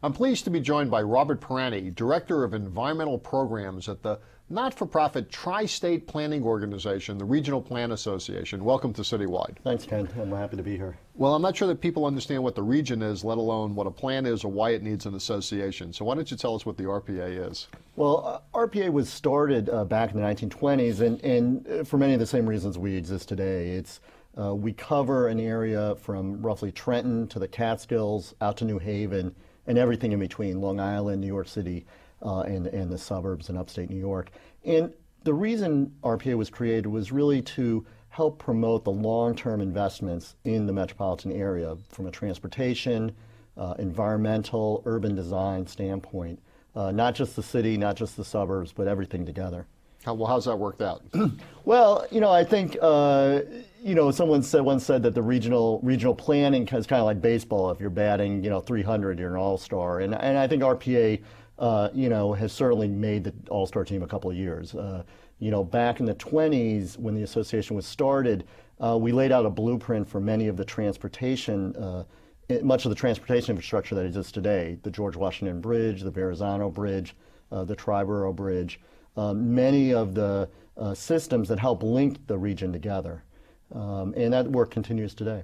I'm pleased to be joined by Robert Pirani, Director of Environmental Programs at the not-for-profit Tri-State Planning Organization, the Regional Plan Association. Welcome to CityWide. Thanks, Ken. I'm happy to be here. Well, I'm not sure that people understand what the region is, let alone what a plan is or why it needs an association. So why don't you tell us what the RPA is? Well, RPA was started back in the 1920s, and for many of the same reasons we exist today. We cover an area from roughly Trenton to the Catskills, out to New Haven, and everything in between, Long Island, New York City, and the suburbs in upstate New York. And the reason RPA was created was really to help promote the long-term investments in the metropolitan area from a transportation, environmental, urban design standpoint. Not just the city, not just the suburbs, but everything together. How's that worked out? Well, I think, someone once said that the regional planning is kind of like baseball. If you're batting, 300, you're an all-star. And I think RPA, has certainly made the all-star team a couple of years. Back in the 20s, when the association was started, we laid out a blueprint for many of the much of the transportation infrastructure that exists today. The George Washington Bridge, the Verrazano Bridge, the Triborough Bridge. Many of the systems that help link the region together. And that work continues today.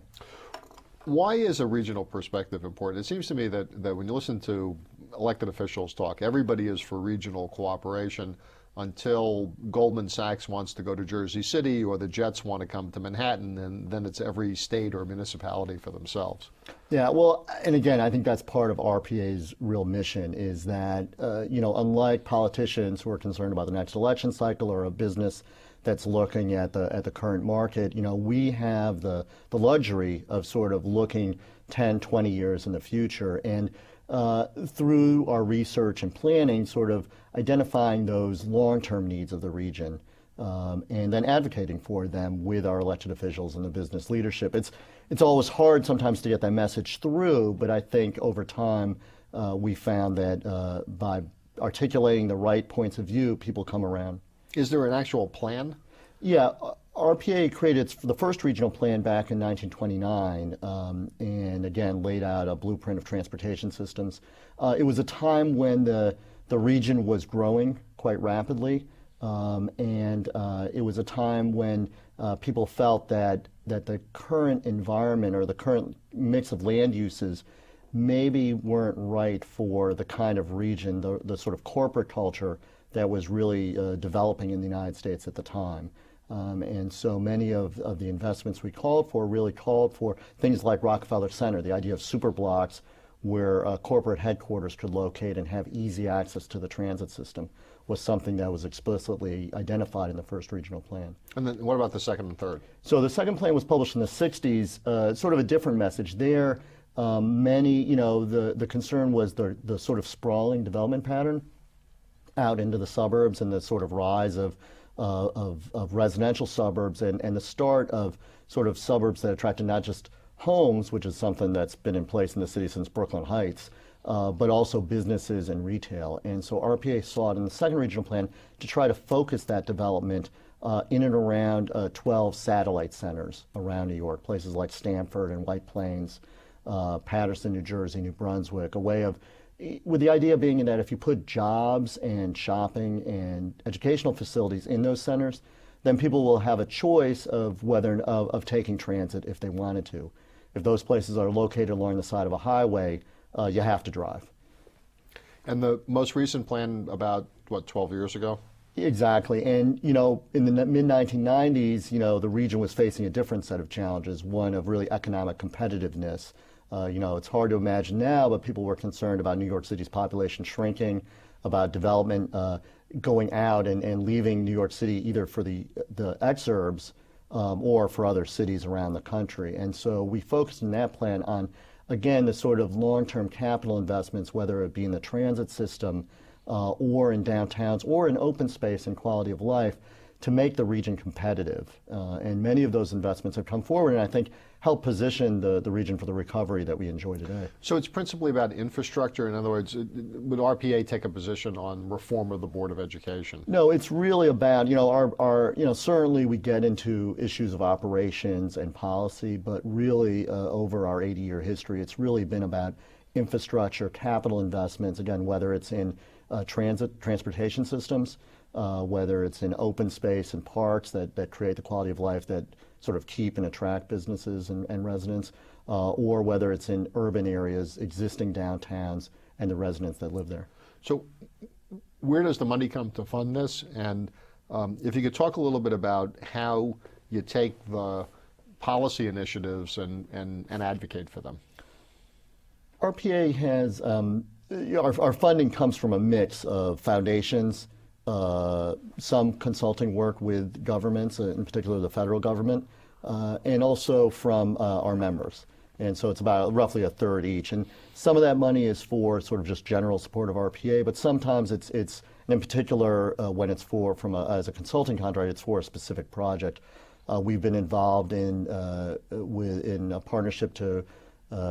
Why is a regional perspective important? It seems to me that when you listen to elected officials talk, everybody is for regional cooperation until Goldman Sachs wants to go to Jersey City or the Jets want to come to Manhattan, and then it's every state or municipality for themselves. Yeah, well, and again, I think that's part of RPA's real mission is that, unlike politicians who are concerned about the next election cycle or a business that's looking at the current market, we have the luxury of sort of looking 10, 20 years in the future. And through our research and planning, sort of identifying those long-term needs of the region, and then advocating for them with our elected officials and the business leadership. It's always hard sometimes to get that message through, but I think over time we found that by articulating the right points of view, people come around. Is there an actual plan? Yeah. RPA created the first regional plan back in 1929, and again laid out a blueprint of transportation systems. It was a time when the region was growing quite rapidly, and it was a time when people felt that the current environment or the current mix of land uses maybe weren't right for the kind of region, the sort of corporate culture that was really developing in the United States at the time. And so many of the investments we really called for things like Rockefeller Center, the idea of super blocks where corporate headquarters could locate and have easy access to the transit system was something that was explicitly identified in the first regional plan. And then what about the second and third? So the second plan was published in the 60s, sort of a different message there. The concern was the sort of sprawling development pattern out into the suburbs and the sort of rise of residential suburbs and the start of sort of suburbs that attracted not just homes, which is something that's been in place in the city since Brooklyn Heights, but also businesses and retail. And so RPA sought in the second regional plan to try to focus that development in and around 12 satellite centers around New York, places like Stamford and White Plains, Paterson, New Jersey, New Brunswick, with the idea being that if you put jobs and shopping and educational facilities in those centers, then people will have a choice of of taking transit if they wanted to. If those places are located along the side of a highway, you have to drive. And the most recent plan about, 12 years ago? Exactly. And, in the mid-1990s, the region was facing a different set of challenges, one of really economic competitiveness. It's hard to imagine now, but people were concerned about New York City's population shrinking, about development going out and leaving New York City either for the exurbs or for other cities around the country. And so we focused in that plan on, again, the sort of long-term capital investments, whether it be in the transit system or in downtowns or in open space and quality of life, to make the region competitive. And many of those investments have come forward and I think help position the region for the recovery that we enjoy today. So it's principally about infrastructure. In other words, would RPA take a position on reform of the Board of Education? No, it's really about, certainly we get into issues of operations and policy, but really over our 80-year history, it's really been about infrastructure, capital investments, again, whether it's in transportation systems, whether it's in open space and parks that create the quality of life that sort of keep and attract businesses and residents, or whether it's in urban areas, existing downtowns, and the residents that live there. So where does the money come to fund this? And if you could talk a little bit about how you take the policy initiatives and advocate for them. RPA has, our funding comes from a mix of foundations, some consulting work with governments, in particular the federal government, and also from our members. And so it's about roughly a third each. And some of that money is for sort of just general support of RPA, but sometimes it's and in particular, when it's as a consulting contract, it's for a specific project. We've been involved in a partnership to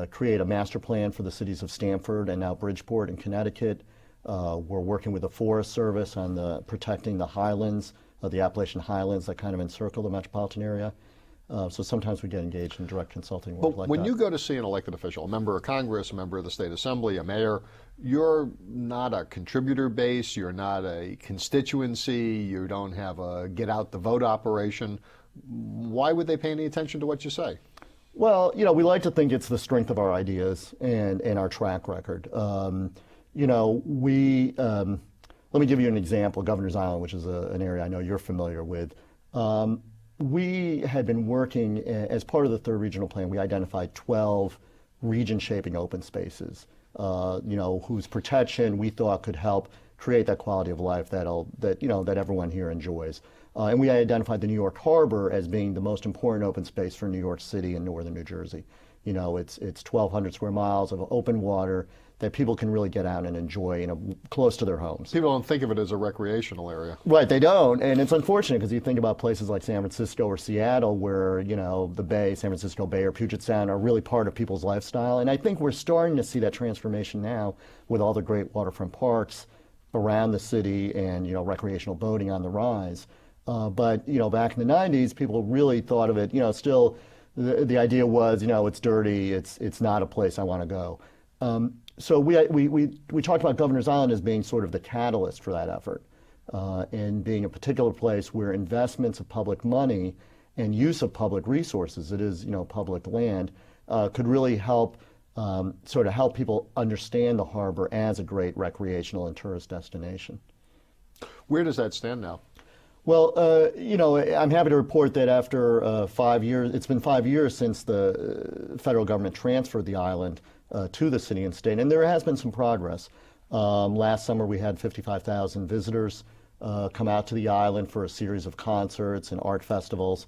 create a master plan for the cities of Stamford and now Bridgeport in Connecticut. We're working with the Forest Service on protecting the highlands, the Appalachian Highlands that kind of encircle the metropolitan area. So sometimes we get engaged in direct consulting work like that. But when you go to see an elected official, a member of Congress, a member of the state assembly, a mayor, you're not a contributor base, you're not a constituency, you don't have a get out the vote operation. Why would they pay any attention to what you say? Well, we like to think it's the strength of our ideas and our track record. Let me give you an example, Governor's Island, which is an area I know you're familiar with. We had been working, as part of the third regional plan, we identified 12 region-shaping open spaces, whose protection we thought could help create that quality of life that everyone here enjoys. And we identified the New York Harbor as being the most important open space for New York City and northern New Jersey. It's 1,200 square miles of open water that people can really get out and enjoy, close to their homes. People don't think of it as a recreational area. Right, they don't, and it's unfortunate because you think about places like San Francisco or Seattle where, the Bay, San Francisco Bay or Puget Sound are really part of people's lifestyle, and I think we're starting to see that transformation now with all the great waterfront parks around the city and, recreational boating on the rise. But back in the 90s, people really thought of it, still the idea was, it's dirty, it's not a place I want to go. So we talked about Governor's Island as being sort of the catalyst for that effort, and being a particular place where investments of public money and use of public resources, it is public land, could really help help people understand the harbor as a great recreational and tourist destination. Where does that stand now? Well, I'm happy to report that after 5 years, it's been 5 years since the federal government transferred the island to the city and state, and there has been some progress. Last summer we had 55,000 visitors come out to the island for a series of concerts and art festivals.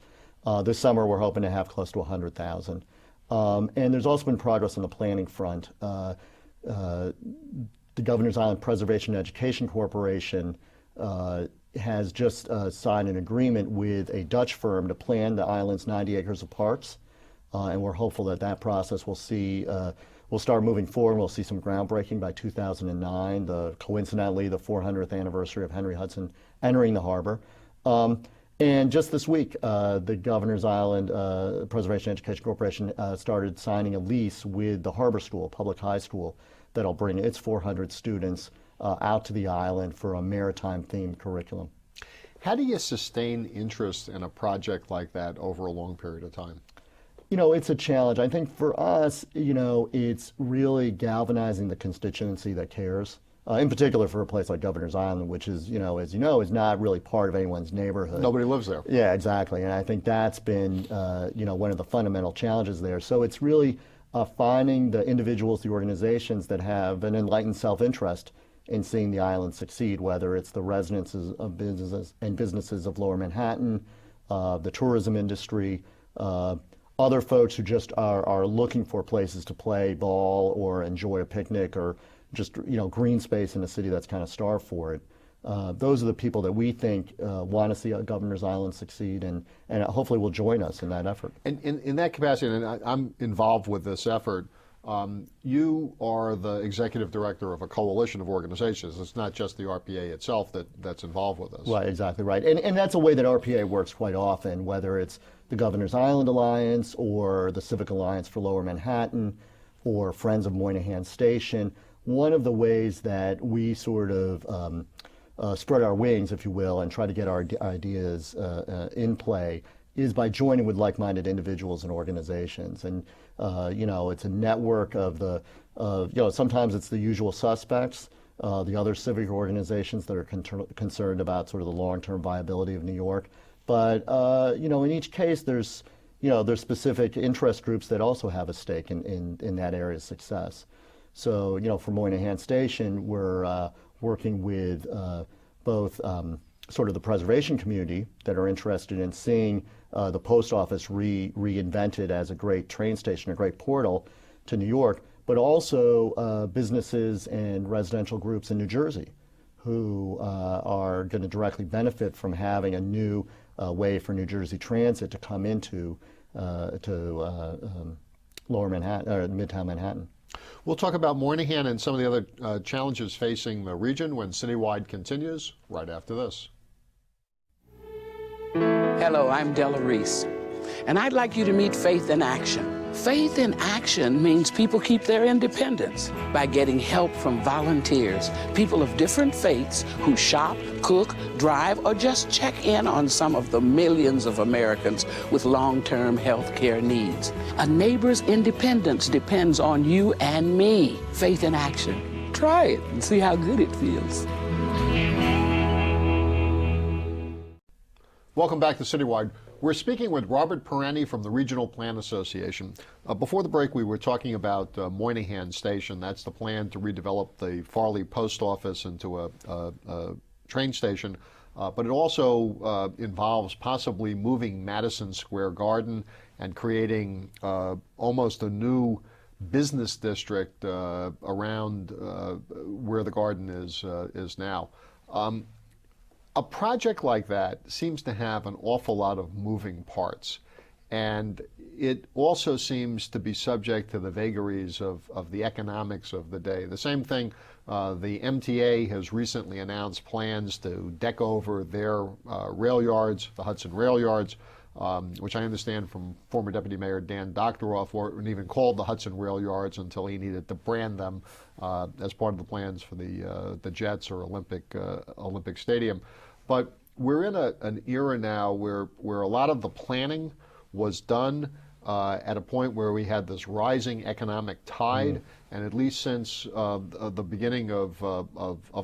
This summer we're hoping to have close to 100,000. And there's also been progress on the planning front. The Governor's Island Preservation and Education Corporation has just signed an agreement with a Dutch firm to plan the island's 90 acres of parks. And we're hopeful that process will start moving forward. We'll see some groundbreaking by 2009, coincidentally the 400th anniversary of Henry Hudson entering the harbor. And just this week, the Governor's Island Preservation and Education Corporation started signing a lease with the Harbor School, public high school, that'll bring its 400 students out to the island for a maritime-themed curriculum. How do you sustain interest in a project like that over a long period of time? It's a challenge. I think for us, it's really galvanizing the constituency that cares. In particular for a place like Governor's Island, which is, is not really part of anyone's neighborhood. Nobody lives there. Yeah, exactly. And I think that's been, one of the fundamental challenges there. So it's really finding the individuals, the organizations that have an enlightened self-interest in seeing the island succeed, whether it's the residences of businesses of Lower Manhattan, the tourism industry, other folks who just are looking for places to play ball or enjoy a picnic or just green space in a city that's kind of starved for it. Those are the people that we think want to see Governor's Island succeed and hopefully will join us in that effort. And in that capacity, and I'm involved with this effort, you are the executive director of a coalition of organizations. It's not just the RPA itself that's involved with this. Right, exactly right. And that's a way that RPA works quite often, whether it's the Governor's Island Alliance or the Civic Alliance for Lower Manhattan or Friends of Moynihan Station. One of the ways that we sort of spread our wings, if you will, and try to get our ideas in play is by joining with like-minded individuals and organizations. And, it's a network of sometimes it's the usual suspects, the other civic organizations that are concerned about sort of the long-term viability of New York. But, in each case, there's specific interest groups that also have a stake in that area's success. So, for Moynihan Station, we're working with both sort of the preservation community that are interested in seeing the post office reinvented as a great train station, a great portal to New York, but also businesses and residential groups in New Jersey who are going to directly benefit from having a new way for New Jersey Transit to come into Lower Manhattan or Midtown Manhattan. We'll talk about Moynihan and some of the other challenges facing the region when CityWide continues right after this. Hello, I'm Della Reese, and I'd like you to meet Faith in Action. Faith in Action means people keep their independence by getting help from volunteers, people of different faiths who shop, cook, drive, or just check in on some of the millions of Americans with long-term health care needs. A neighbor's independence depends on you and me. Faith in Action. Try it and see how good it feels. Welcome back to CityWide. We're speaking with Robert Pirani from the Regional Plan Association. Before the break, we were talking about Moynihan Station. That's the plan to redevelop the Farley Post Office into a train station. But it also involves possibly moving Madison Square Garden and creating almost a new business district around where the garden is now. A project like that seems to have an awful lot of moving parts, and it also seems to be subject to the vagaries of the economics of the day. The same thing, the MTA has recently announced plans to deck over their rail yards, the Hudson rail yards, which I understand from former Deputy Mayor Dan Doctoroff weren't even called the Hudson rail yards until he needed to brand them as part of the plans for the Jets or Olympic Stadium. But we're in an era now where a lot of the planning was done at a point where we had this rising economic tide, and at least since the beginning of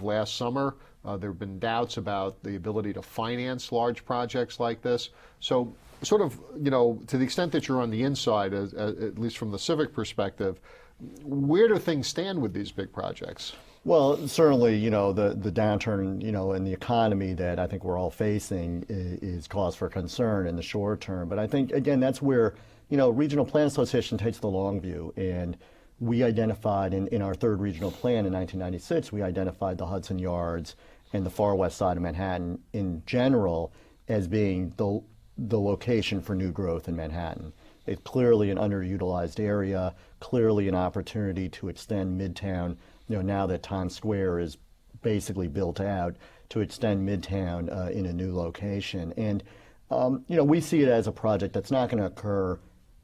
last summer, there have been doubts about the ability to finance large projects like this. So sort of, to the extent that you're on the inside, at least from the civic perspective, where do things stand with these big projects? Well, certainly, the downturn, in the economy that I think we're all facing is cause for concern in the short term. But I think, again, that's where, Regional Plan Association takes the long view. And we identified in our third regional plan in 1996, we identified the Hudson Yards and the far west side of Manhattan in general as being the location for new growth in Manhattan. It's clearly an underutilized area, clearly an opportunity to extend Midtown, now that Times Square is basically built out, to extend Midtown in a new location. And, we see it as a project that's not going to occur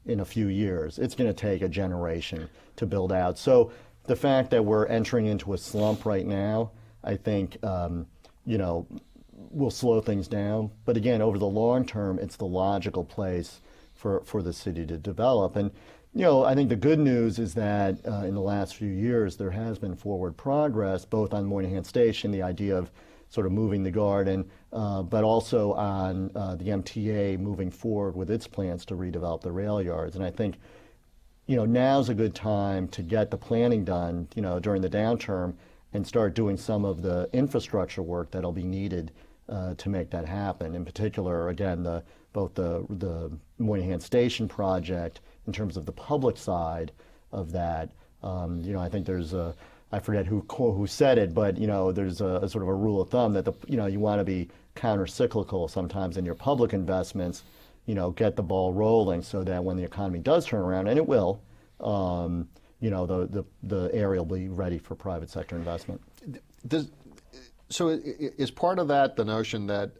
in a few years. It's going to take a generation to build out. So the fact that we're entering into a slump right now, I think, will slow things down. But again, over the long term, it's the logical place for the city to develop. And I think the good news is that in the last few years there has been forward progress, both on Moynihan Station, the idea of sort of moving the garden, but also on the MTA moving forward with its plans to redevelop the rail yards. And I think now's a good time to get the planning done during the downturn and start doing some of the infrastructure work that'll be needed to make that happen. In particular, again, both the Moynihan Station project in terms of the public side of that. I think there's I forget who said it, but there's a sort of a rule of thumb that you want to be counter-cyclical sometimes in your public investments. Get the ball rolling so that when the economy does turn around, and it will, the area will be ready for private sector investment. So is part of that the notion that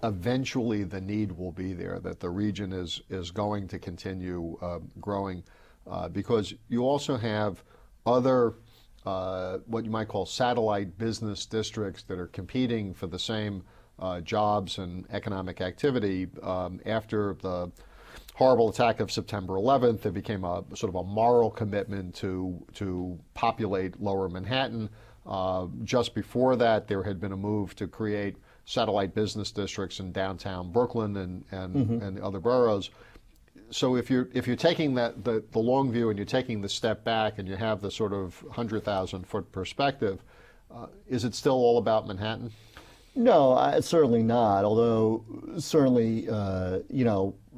eventually the need will be there, that the region is going to continue growing? because you also have other what you might call satellite business districts that are competing for the same jobs and economic activity. After the horrible attack of September 11th, there became a sort of a moral commitment to populate Lower Manhattan. Just before that, there had been a move to create satellite business districts in downtown Brooklyn and other boroughs. So if you're taking the long view and you're taking the step back and you have the sort of 100,000-foot perspective, is it still all about Manhattan? No, certainly not. Although certainly,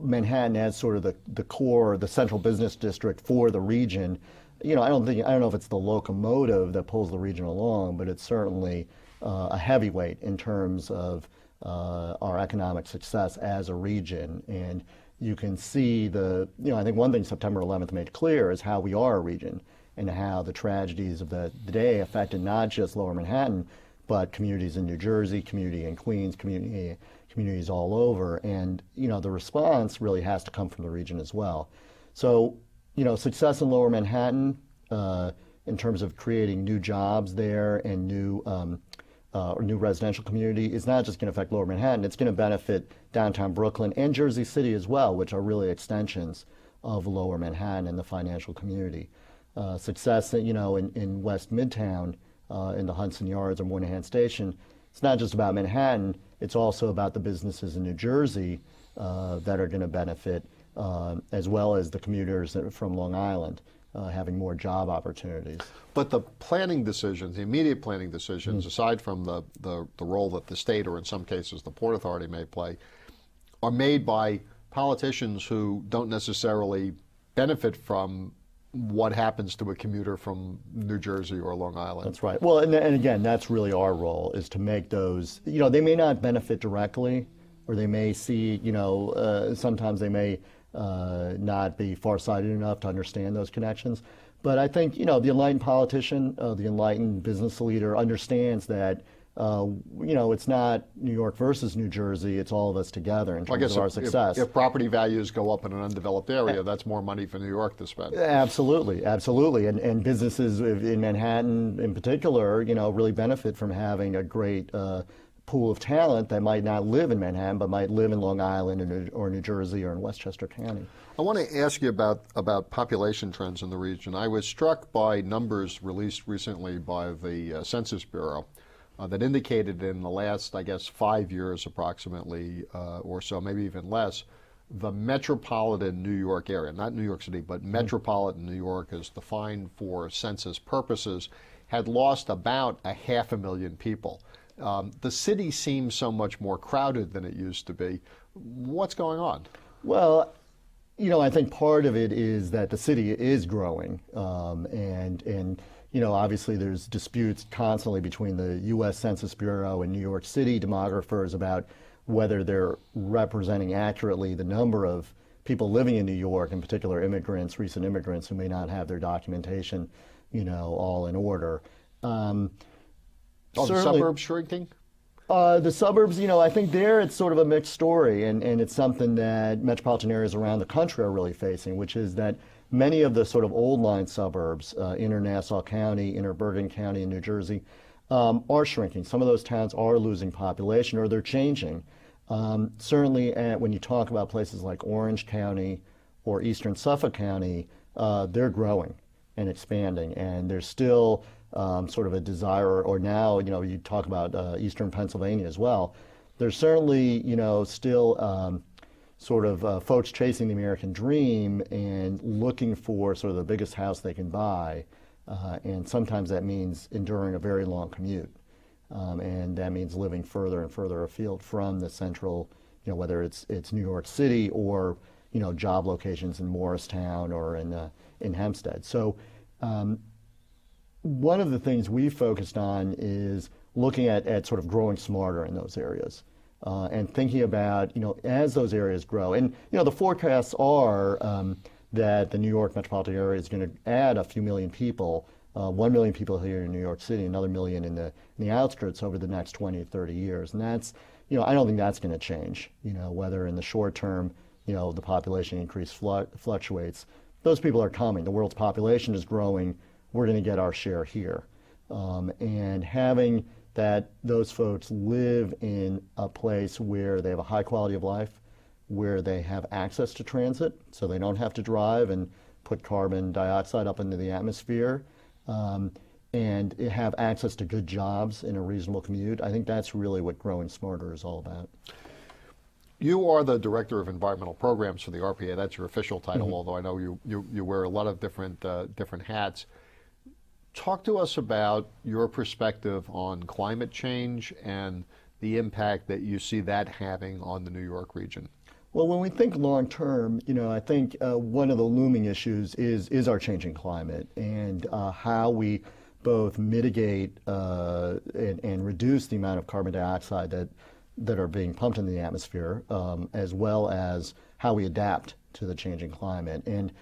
Manhattan as sort of the core, the central business district for the region. I don't know if it's the locomotive that pulls the region along, but it's certainly a heavyweight in terms of our economic success as a region. And you can see I think one thing September 11th made clear is how we are a region and how the tragedies of the day affected not just Lower Manhattan, but communities in New Jersey, community in Queens, communities all over. And, the response really has to come from the region as well. So, success in Lower Manhattan in terms of creating new jobs there and new residential community is not just going to affect Lower Manhattan, it's going to benefit downtown Brooklyn and Jersey City as well, which are really extensions of Lower Manhattan and the financial community. Success, in West Midtown, in the Hudson Yards or Moynihan Station, it's not just about Manhattan, it's also about the businesses in New Jersey that are going to benefit, as well as the commuters from Long Island having more job opportunities. But the planning decisions, the immediate planning decisions, aside from the role that the state, or in some cases the Port Authority may play, are made by politicians who don't necessarily benefit from what happens to a commuter from New Jersey or Long Island. That's right. Well, and again, that's really our role, is to make those, they may not benefit directly, or they may see, sometimes they may not be farsighted enough to understand those connections. But I think, the enlightened politician, the enlightened business leader understands that, it's not New York versus New Jersey, it's all of us together in terms of our success. If property values go up in an undeveloped area, that's more money for New York to spend. Absolutely, absolutely. And businesses in Manhattan in particular, really benefit from having a great pool of talent that might not live in Manhattan, but might live in Long Island or New Jersey or in Westchester County. I want to ask you about population trends in the region. I was struck by numbers released recently by the Census Bureau that indicated in the last, 5 years approximately, or so, maybe even less, the metropolitan New York area, not New York City, but metropolitan New York as defined for census purposes, had lost about 500,000 people. The city seems so much more crowded than it used to be. What's going on? Well, I think part of it is that the city is growing, and obviously there's disputes constantly between the U.S. Census Bureau and New York City demographers about whether they're representing accurately the number of people living in New York, in particular immigrants, recent immigrants who may not have their documentation, all in order. The suburbs shrinking? The suburbs, I think there it's sort of a mixed story, and it's something that metropolitan areas around the country are really facing, which is that many of the sort of old line suburbs, inner Nassau County, inner Bergen County in New Jersey, are shrinking. Some of those towns are losing population, or they're changing. Certainly when you talk about places like Orange County or eastern Suffolk County, they're growing and expanding, and there's still sort of a desire, or now, you talk about eastern Pennsylvania as well. There's certainly, still sort of folks chasing the American dream and looking for sort of the biggest house they can buy. And sometimes that means enduring a very long commute. And that means living further and further afield from the central, whether it's New York City or, job locations in Morristown or in Hempstead. So one of the things we focused on is looking at sort of growing smarter in those areas. And thinking about, as those areas grow. And, the forecasts are that the New York metropolitan area is going to add a few million people, 1 million people here in New York City, another million in the outskirts over the next 20 to 30 years. And that's, I don't think that's going to change, whether in the short term, the population increase fluctuates. those people are coming. The world's population is growing. We're going to get our share here. And having those folks live in a place where they have a high quality of life, where they have access to transit, so they don't have to drive and put carbon dioxide up into the atmosphere, and have access to good jobs in a reasonable commute. I think that's really what Growing Smarter is all about. You are the Director of Environmental Programs for the RPA. That's your official title, although I know you wear a lot of different hats. Talk to us about your perspective on climate change and the impact that you see that having on the New York region. Well, when we think long term, I think one of the looming issues is our changing climate, and how we both mitigate and reduce the amount of carbon dioxide that are being pumped into the atmosphere, as well as how we adapt to the changing climate. And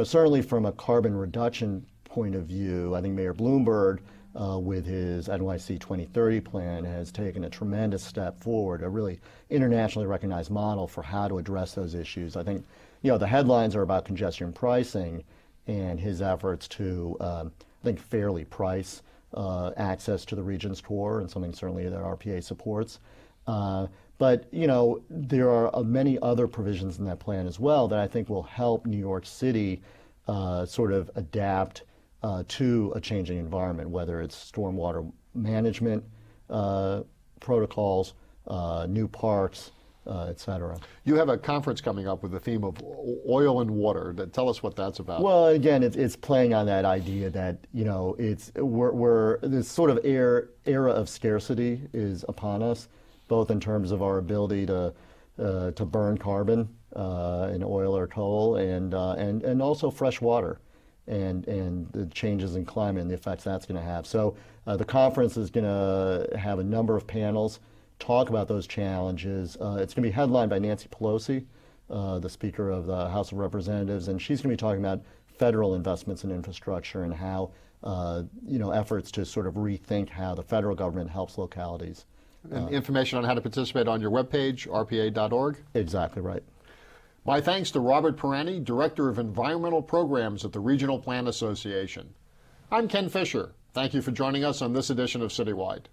certainly from a carbon reduction point of view, I think Mayor Bloomberg, with his NYC 2030 plan, has taken a tremendous step forward, a really internationally recognized model for how to address those issues. I think, the headlines are about congestion pricing and his efforts to, I think, fairly price access to the region's core, and something certainly that RPA supports. But there are many other provisions in that plan as well that I think will help New York City sort of adapt to a changing environment, whether it's stormwater management protocols, new parks, et cetera. You have a conference coming up with the theme of oil and water. Tell us what that's about. Well, again, it's playing on that idea that we're this sort of era of scarcity is upon us, both in terms of our ability to burn carbon in oil or coal, and also fresh water, and the changes in climate and the effects that's going to have. So the conference is going to have a number of panels talk about those challenges. It's going to be headlined by Nancy Pelosi, the Speaker of the House of Representatives, and she's going to be talking about federal investments in infrastructure and how efforts to sort of rethink how the federal government helps localities. And information on how to participate on your webpage, rpa.org? Exactly right. My thanks to Robert Pirani, Director of Environmental Programs at the Regional Plan Association. I'm Ken Fisher. Thank you for joining us on this edition of CityWide.